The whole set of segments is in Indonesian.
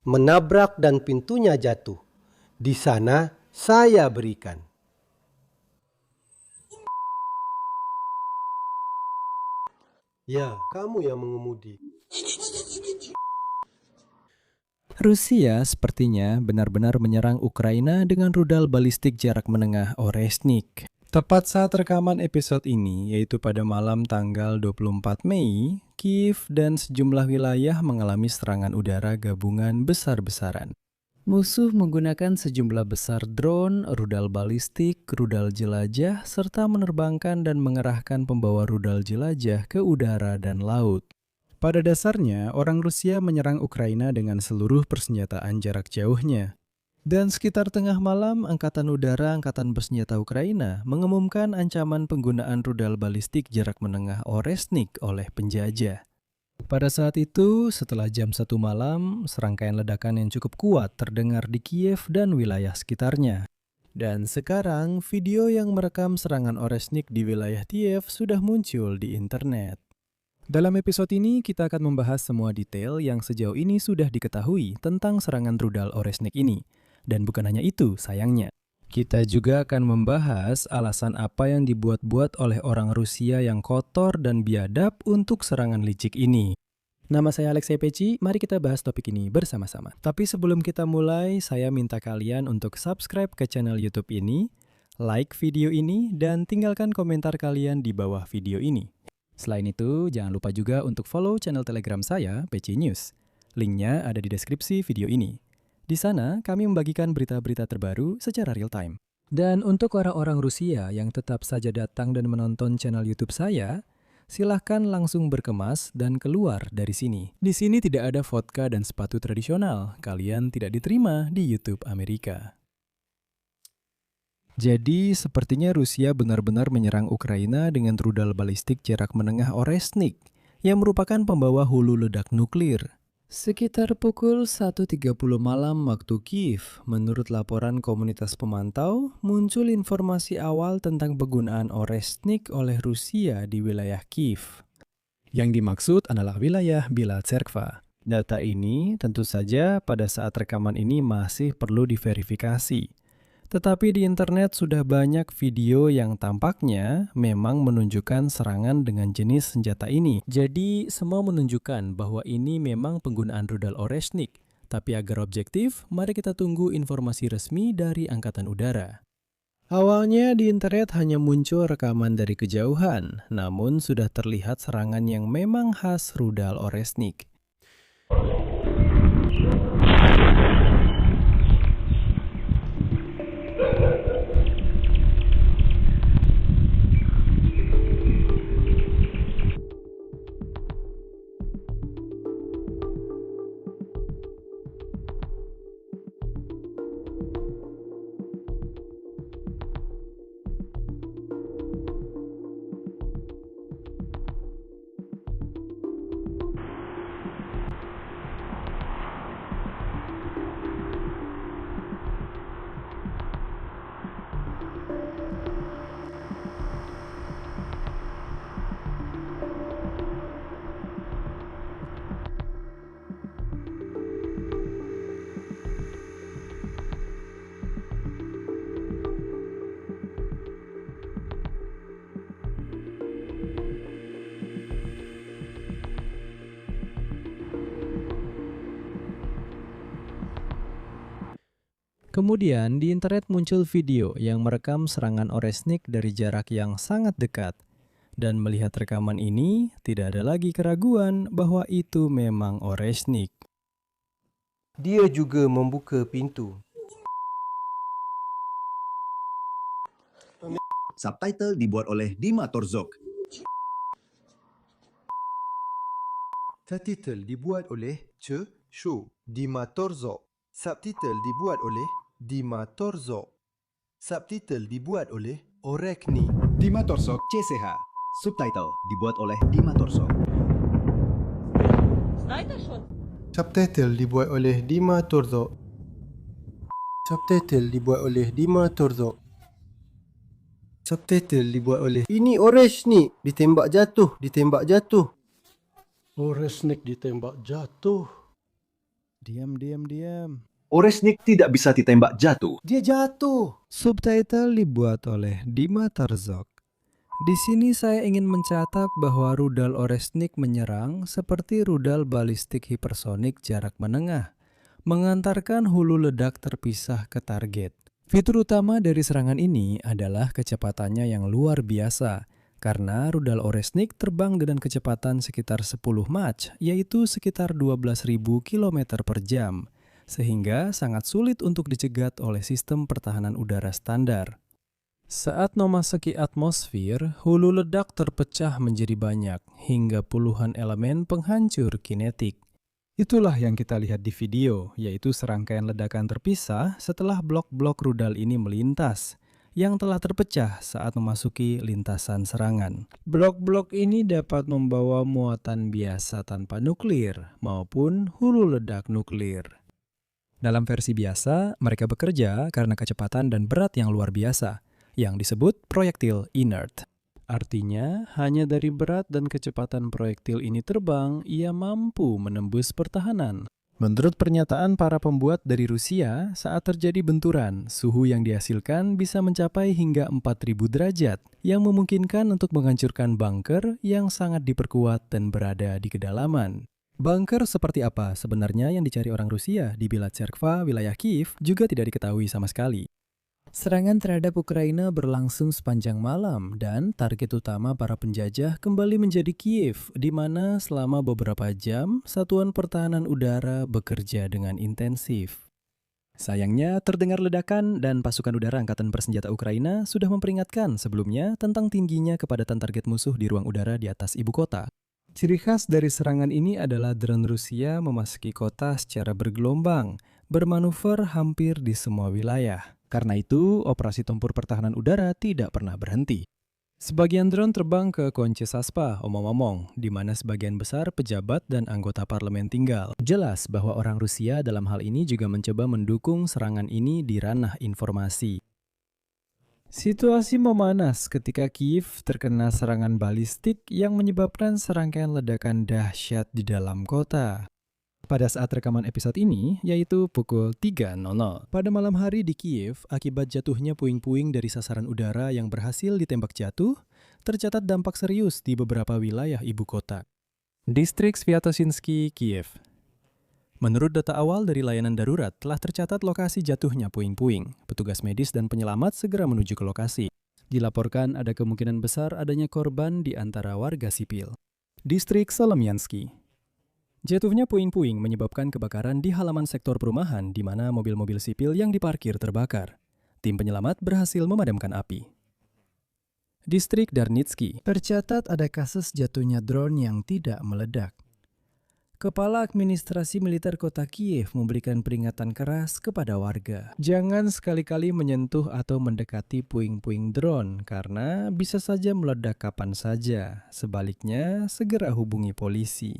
menabrak dan pintunya jatuh. Di sana saya berikan. Ya, kamu yang mengemudi. Rusia sepertinya benar-benar menyerang Ukraina dengan rudal balistik jarak menengah Oresnik. Tepat saat rekaman episode ini, yaitu pada malam tanggal 24 Mei, Kiev dan sejumlah wilayah mengalami serangan udara gabungan besar-besaran. Musuh menggunakan sejumlah besar drone, rudal balistik, rudal jelajah, serta menerbangkan dan mengerahkan pembawa rudal jelajah ke udara dan laut. Pada dasarnya, orang Rusia menyerang Ukraina dengan seluruh persenjataan jarak jauhnya. Dan sekitar tengah malam, Angkatan Udara Angkatan Bersenjata Ukraina mengumumkan ancaman penggunaan rudal balistik jarak menengah Oresnik oleh penjajah. Pada saat itu, setelah jam 1 malam, serangkaian ledakan yang cukup kuat terdengar di Kiev dan wilayah sekitarnya. Dan sekarang, video yang merekam serangan Oresnik di wilayah Kiev sudah muncul di internet. Dalam episode ini, kita akan membahas semua detail yang sejauh ini sudah diketahui tentang serangan rudal Oresnik ini. Dan bukan hanya itu, sayangnya. Kita juga akan membahas alasan apa yang dibuat-buat oleh orang Rusia yang kotor dan biadab untuk serangan licik ini. Nama saya Alexei Peci, mari kita bahas topik ini bersama-sama. Tapi sebelum kita mulai, saya minta kalian untuk subscribe ke channel YouTube ini, like video ini, dan tinggalkan komentar kalian di bawah video ini. Selain itu, jangan lupa juga untuk follow channel Telegram saya, Peci News. Linknya ada di deskripsi video ini. Di sana, kami membagikan berita-berita terbaru secara real time. Dan untuk orang-orang Rusia yang tetap saja datang dan menonton channel YouTube saya, silahkan langsung berkemas dan keluar dari sini. Di sini tidak ada vodka dan sepatu tradisional. Kalian tidak diterima di YouTube Amerika. Jadi, sepertinya Rusia benar-benar menyerang Ukraina dengan rudal balistik jarak menengah Oresnik, yang merupakan pembawa hulu ledak nuklir. Sekitar pukul 1.30 malam waktu Kiev, menurut laporan komunitas pemantau, muncul informasi awal tentang penggunaan Oresnik oleh Rusia di wilayah Kiev. Yang dimaksud adalah wilayah Bila Tserkva. Data ini tentu saja pada saat rekaman ini masih perlu diverifikasi. Tetapi di internet sudah banyak video yang tampaknya memang menunjukkan serangan dengan jenis senjata ini. Jadi semua menunjukkan bahwa ini memang penggunaan rudal Oresnik. Tapi agar objektif, mari kita tunggu informasi resmi dari Angkatan Udara. Awalnya di internet hanya muncul rekaman dari kejauhan, namun sudah terlihat serangan yang memang khas rudal Oresnik. Kemudian di internet muncul video yang merekam serangan Oresnik dari jarak yang sangat dekat. Dan melihat rekaman ini, tidak ada lagi keraguan bahwa itu memang Oresnik. Dia juga membuka pintu. Subtitle dibuat oleh Dima Torzok. Subtitle dibuat oleh Dima Torzok. Subtitle dibuat oleh Dima Torzok. Subtitle dibuat oleh Orekni. Dima Torzok CCH. Subtitle dibuat oleh Dima Torzok. Subtitle dibuat oleh Dima Torzok. Subtitle dibuat oleh Dima Torzok. Subtitle dibuat oleh... Ini Oresnik ditembak jatuh, ditembak jatuh. Oresnik ditembak jatuh. Diam. Oresnik tidak bisa ditembak jatuh. Dia jatuh. Subtitle dibuat oleh Dima Tarzok. Di sini saya ingin mencatat bahwa rudal Oresnik menyerang seperti rudal balistik hipersonik jarak menengah, mengantarkan hulu ledak terpisah ke target. Fitur utama dari serangan ini adalah kecepatannya yang luar biasa, karena rudal Oresnik terbang dengan kecepatan sekitar 10 Mach, yaitu sekitar 12.000 km per jam, sehingga sangat sulit untuk dicegat oleh sistem pertahanan udara standar. Saat memasuki atmosfer, hulu ledak terpecah menjadi banyak, hingga puluhan elemen penghancur kinetik. Itulah yang kita lihat di video, yaitu serangkaian ledakan terpisah setelah blok-blok rudal ini melintas, yang telah terpecah saat memasuki lintasan serangan. Blok-blok ini dapat membawa muatan biasa tanpa nuklir, maupun hulu ledak nuklir. Dalam versi biasa, mereka bekerja karena kecepatan dan berat yang luar biasa, yang disebut proyektil inert. Artinya, hanya dari berat dan kecepatan proyektil ini terbang, ia mampu menembus pertahanan. Menurut pernyataan para pembuat dari Rusia, saat terjadi benturan, suhu yang dihasilkan bisa mencapai hingga 4.000 derajat, yang memungkinkan untuk menghancurkan bunker yang sangat diperkuat dan berada di kedalaman. Bunker seperti apa sebenarnya yang dicari orang Rusia di Bilatserkva, wilayah Kiev, juga tidak diketahui sama sekali. Serangan terhadap Ukraina berlangsung sepanjang malam dan target utama para penjajah kembali menjadi Kiev, di mana selama beberapa jam satuan pertahanan udara bekerja dengan intensif. Sayangnya, terdengar ledakan dan pasukan udara Angkatan Bersenjata Ukraina sudah memperingatkan sebelumnya tentang tingginya kepadatan target musuh di ruang udara di atas ibu kota. Ciri khas dari serangan ini adalah drone Rusia memasuki kota secara bergelombang, bermanuver hampir di semua wilayah. Karena itu, operasi tempur pertahanan udara tidak pernah berhenti. Sebagian drone terbang ke Konchesaspa, omong-omong, di mana sebagian besar pejabat dan anggota parlemen tinggal. Jelas bahwa orang Rusia dalam hal ini juga mencoba mendukung serangan ini di ranah informasi. Situasi memanas ketika Kiev terkena serangan balistik yang menyebabkan serangkaian ledakan dahsyat di dalam kota. Pada saat rekaman episode ini, yaitu pukul 3.00 pada malam hari di Kiev, akibat jatuhnya puing-puing dari sasaran udara yang berhasil ditembak jatuh, tercatat dampak serius di beberapa wilayah ibu kota. Distrik Sviatoshinsky, Kiev. Menurut data awal dari layanan darurat, telah tercatat lokasi jatuhnya puing-puing. Petugas medis dan penyelamat segera menuju ke lokasi. Dilaporkan ada kemungkinan besar adanya korban di antara warga sipil. Distrik Solomiansky. Jatuhnya puing-puing menyebabkan kebakaran di halaman sektor perumahan di mana mobil-mobil sipil yang diparkir terbakar. Tim penyelamat berhasil memadamkan api. Distrik Darnitsky. Tercatat ada kasus jatuhnya drone yang tidak meledak. Kepala Administrasi Militer Kota Kiev memberikan peringatan keras kepada warga. Jangan sekali-kali menyentuh atau mendekati puing-puing drone karena bisa saja meledak kapan saja. Sebaliknya, segera hubungi polisi.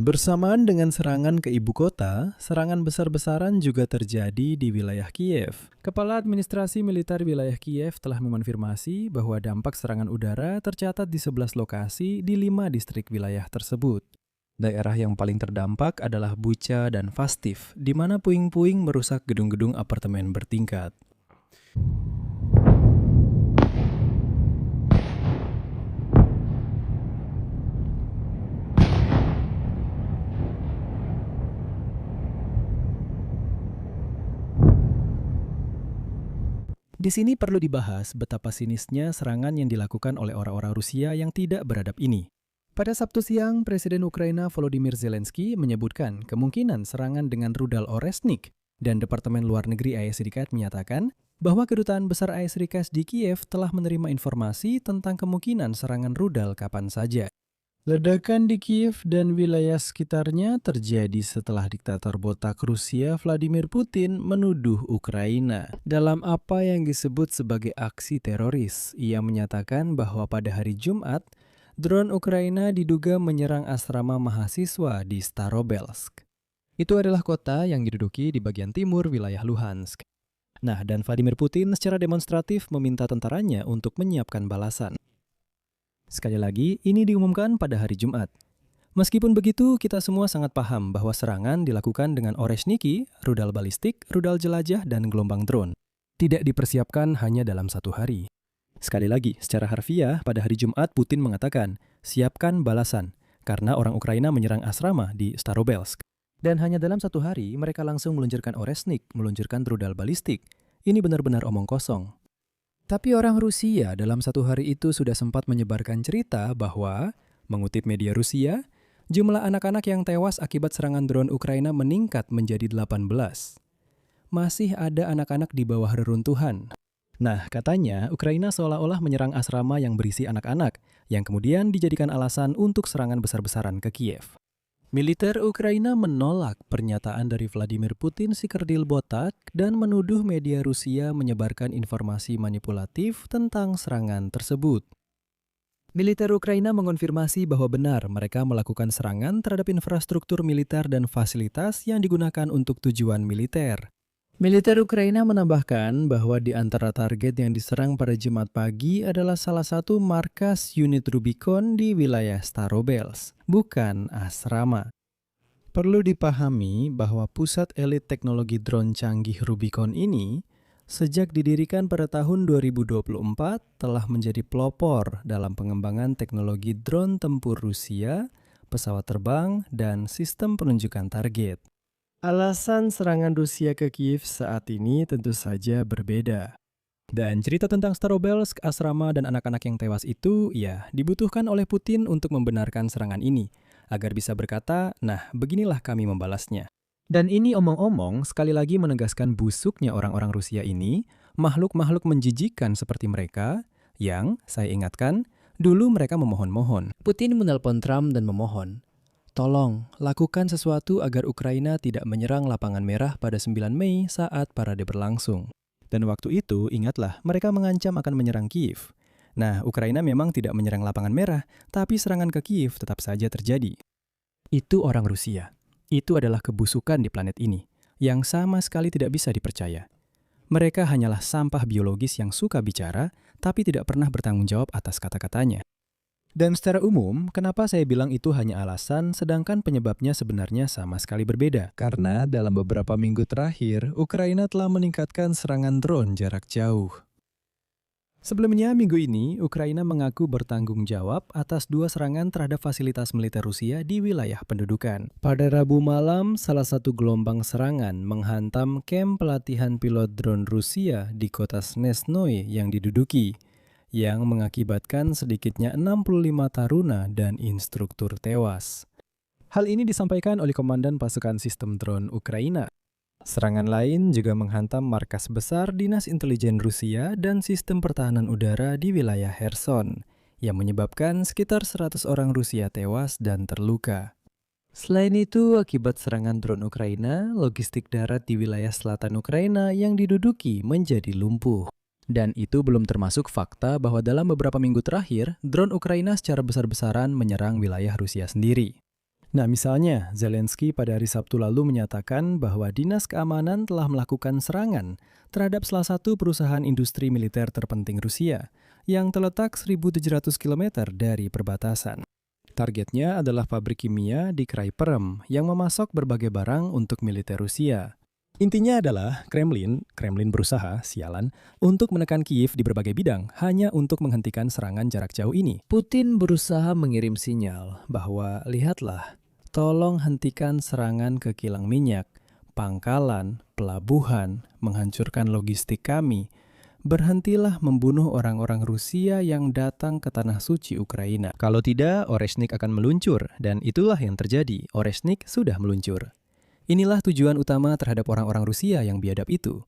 Bersamaan dengan serangan ke ibu kota, serangan besar-besaran juga terjadi di wilayah Kiev. Kepala Administrasi Militer wilayah Kiev telah mengonfirmasi bahwa dampak serangan udara tercatat di 11 lokasi di 5 distrik wilayah tersebut. Daerah yang paling terdampak adalah Bucha dan Fastiv, di mana puing-puing merusak gedung-gedung apartemen bertingkat. Di sini perlu dibahas betapa sinisnya serangan yang dilakukan oleh orang-orang Rusia yang tidak beradab ini. Pada Sabtu siang, Presiden Ukraina Volodymyr Zelensky menyebutkan kemungkinan serangan dengan rudal Oresnik, dan Departemen Luar Negeri AS Serikat menyatakan bahwa Kedutaan Besar AS Serikat di Kiev telah menerima informasi tentang kemungkinan serangan rudal kapan saja. Ledakan di Kiev dan wilayah sekitarnya terjadi setelah diktator botak Rusia Vladimir Putin menuduh Ukraina dalam apa yang disebut sebagai aksi teroris. Ia menyatakan bahwa pada hari Jumat, drone Ukraina diduga menyerang asrama mahasiswa di Starobelsk. Itu adalah kota yang diduduki di bagian timur wilayah Luhansk. Nah, dan Vladimir Putin secara demonstratif meminta tentaranya untuk menyiapkan balasan. Sekali lagi, ini diumumkan pada hari Jumat. Meskipun begitu, kita semua sangat paham bahwa serangan dilakukan dengan Oreshniki, rudal balistik, rudal jelajah, dan gelombang drone. Tidak dipersiapkan hanya dalam satu hari. Sekali lagi, secara harfiah, pada hari Jumat Putin mengatakan, siapkan balasan, karena orang Ukraina menyerang asrama di Starobelsk. Dan hanya dalam satu hari, mereka langsung meluncurkan Oreshnik, meluncurkan rudal balistik. Ini benar-benar omong kosong. Tapi orang Rusia dalam satu hari itu sudah sempat menyebarkan cerita bahwa, mengutip media Rusia, jumlah anak-anak yang tewas akibat serangan drone Ukraina meningkat menjadi 18. Masih ada anak-anak di bawah reruntuhan. Nah, katanya Ukraina seolah-olah menyerang asrama yang berisi anak-anak, yang kemudian dijadikan alasan untuk serangan besar-besaran ke Kiev. Militer Ukraina menolak pernyataan dari Vladimir Putin si kerdil botak dan menuduh media Rusia menyebarkan informasi manipulatif tentang serangan tersebut. Militer Ukraina mengonfirmasi bahwa benar mereka melakukan serangan terhadap infrastruktur militer dan fasilitas yang digunakan untuk tujuan militer. Militer Ukraina menambahkan bahwa di antara target yang diserang pada Jumat pagi adalah salah satu markas unit Rubicon di wilayah Starobelsk, bukan asrama. Perlu dipahami bahwa pusat elit teknologi drone canggih Rubicon ini sejak didirikan pada tahun 2024 telah menjadi pelopor dalam pengembangan teknologi drone tempur Rusia, pesawat terbang, dan sistem penunjukan target. Alasan serangan Rusia ke Kiev saat ini tentu saja berbeda. Dan cerita tentang Starobelsk, asrama, dan anak-anak yang tewas itu, ya, dibutuhkan oleh Putin untuk membenarkan serangan ini, agar bisa berkata, nah, beginilah kami membalasnya. Dan ini omong-omong sekali lagi menegaskan busuknya orang-orang Rusia ini, makhluk-makhluk menjijikan seperti mereka, yang, saya ingatkan, dulu mereka memohon-mohon. Putin menelpon Trump dan memohon, tolong, lakukan sesuatu agar Ukraina tidak menyerang lapangan merah pada 9 Mei saat parade berlangsung. Dan waktu itu, ingatlah, mereka mengancam akan menyerang Kiev. Nah, Ukraina memang tidak menyerang lapangan merah, tapi serangan ke Kiev tetap saja terjadi. Itu orang Rusia. Itu adalah kebusukan di planet ini, yang sama sekali tidak bisa dipercaya. Mereka hanyalah sampah biologis yang suka bicara, tapi tidak pernah bertanggung jawab atas kata-katanya. Dan secara umum, kenapa saya bilang itu hanya alasan sedangkan penyebabnya sebenarnya sama sekali berbeda? Karena dalam beberapa minggu terakhir, Ukraina telah meningkatkan serangan drone jarak jauh. Sebelumnya, minggu ini, Ukraina mengaku bertanggung jawab atas 2 serangan terhadap fasilitas militer Rusia di wilayah pendudukan. Pada Rabu malam, salah satu gelombang serangan menghantam kamp pelatihan pilot drone Rusia di kota Snezhnoye yang diduduki, yang mengakibatkan sedikitnya 65 taruna dan instruktur tewas. Hal ini disampaikan oleh Komandan Pasukan Sistem Drone Ukraina. Serangan lain juga menghantam markas besar Dinas Intelijen Rusia dan sistem pertahanan udara di wilayah Kherson, yang menyebabkan sekitar 100 orang Rusia tewas dan terluka. Selain itu, akibat serangan drone Ukraina, logistik darat di wilayah selatan Ukraina yang diduduki menjadi lumpuh. Dan itu belum termasuk fakta bahwa dalam beberapa minggu terakhir, drone Ukraina secara besar-besaran menyerang wilayah Rusia sendiri. Nah, misalnya, Zelensky pada hari Sabtu lalu menyatakan bahwa Dinas Keamanan telah melakukan serangan terhadap salah satu perusahaan industri militer terpenting Rusia yang terletak 1.700 km dari perbatasan. Targetnya adalah pabrik kimia di Krai Perm yang memasok berbagai barang untuk militer Rusia. Intinya adalah Kremlin berusaha, sialan, untuk menekan Kiev di berbagai bidang hanya untuk menghentikan serangan jarak jauh ini. Putin berusaha mengirim sinyal bahwa, lihatlah, tolong hentikan serangan ke kilang minyak, pangkalan, pelabuhan, menghancurkan logistik kami. Berhentilah membunuh orang-orang Rusia yang datang ke tanah suci Ukraina. Kalau tidak, Oreshnik akan meluncur, dan itulah yang terjadi. Oreshnik sudah meluncur. Inilah tujuan utama terhadap orang-orang Rusia yang biadab itu.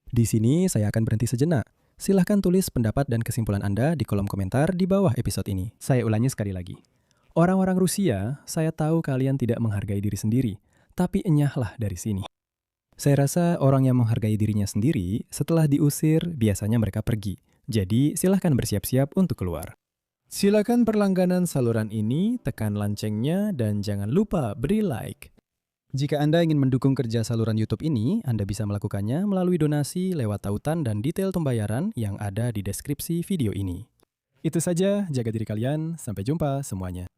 Di sini saya akan berhenti sejenak. Silahkan tulis pendapat dan kesimpulan Anda di kolom komentar di bawah episode ini. Saya ulangi sekali lagi. Orang-orang Rusia, saya tahu kalian tidak menghargai diri sendiri, tapi enyahlah dari sini. Saya rasa orang yang menghargai dirinya sendiri, setelah diusir, biasanya mereka pergi. Jadi, silahkan bersiap-siap untuk keluar. Silakan perlangganan saluran ini, tekan loncengnya, dan jangan lupa beri like. Jika Anda ingin mendukung kerja saluran YouTube ini, Anda bisa melakukannya melalui donasi lewat tautan dan detail pembayaran yang ada di deskripsi video ini. Itu saja, jaga diri kalian, sampai jumpa semuanya.